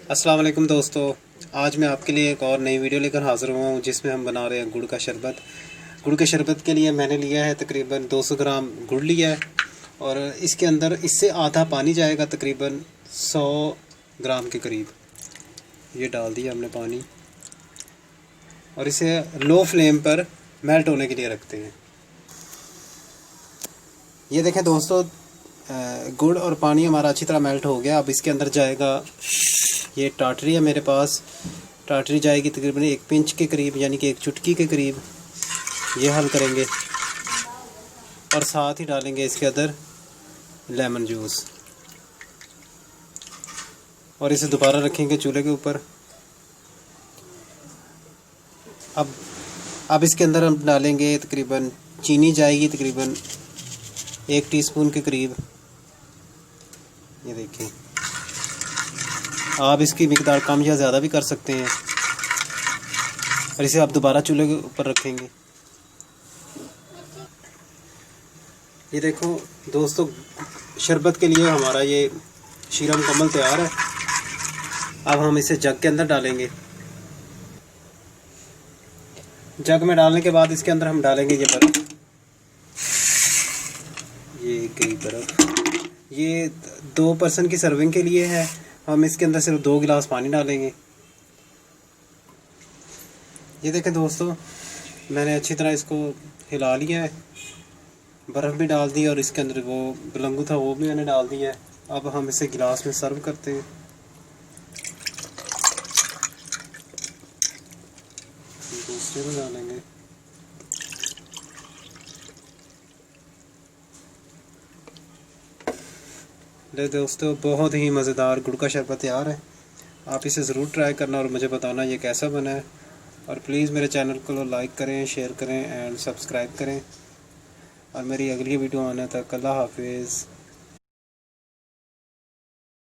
अस्सलाम वालेकुम दोस्तों, आज मैं आपके लिए एक और नई वीडियो लेकर हाज़िर हुआ हूँ जिसमें हम बना रहे हैं गुड़ का शरबत। गुड़ के शरबत के लिए मैंने लिया है तकरीबन 200 ग्राम गुड़ लिया है और इसके अंदर इससे आधा पानी जाएगा, तकरीबन 100 ग्राम के करीब। ये डाल दिया हमने पानी और इसे लो फ्लेम पर मेल्ट होने के लिए रखते हैं। ये देखें दोस्तों, गुड़ और पानी हमारा अच्छी तरह मेल्ट हो गया। अब इसके अंदर जाएगा, ये टाटरी है मेरे पास, टाटरी जाएगी तकरीबन 1 पिंच के करीब, यानी कि 1 चुटकी के करीब। ये हल करेंगे और साथ ही डालेंगे इसके अंदर लेमन जूस और इसे दोबारा रखेंगे चूल्हे के ऊपर। अब इसके अंदर हम डालेंगे तकरीबन चीनी जाएगी तकरीबन 1 टीस्पून के करीब। ये देखिए, आप इसकी मिकदार कम या ज़्यादा भी कर सकते हैं और इसे आप दोबारा चूल्हे के ऊपर रखेंगे। ये देखो दोस्तों, शरबत के लिए हमारा ये शीरा मुकम्मल तैयार है। अब हम इसे जग के अंदर डालेंगे। जग में डालने के बाद इसके अंदर हम डालेंगे ये बर्फ़। ये गई बर्फ़, ये 2 पर्सन की सर्विंग के लिए है। हम इसके अंदर सिर्फ 2 गिलास पानी डालेंगे। ये देखें दोस्तों, मैंने अच्छी तरह इसको हिला लिया है, बर्फ़ भी डाल दी और इसके अंदर वो बलंगू था वो भी मैंने डाल दिया है। अब हम इसे गिलास में सर्व करते हैं। दूसरे में डालेंगे। ले दोस्तों, बहुत ही मज़ेदार गुड़ का शरबत तैयार है। आप इसे ज़रूर ट्राई करना और मुझे बताना ये कैसा बना है। और प्लीज़ मेरे चैनल को लाइक करें, शेयर करें एंड सब्सक्राइब करें। और मेरी अगली वीडियो आने तक अल्लाह हाफिज़।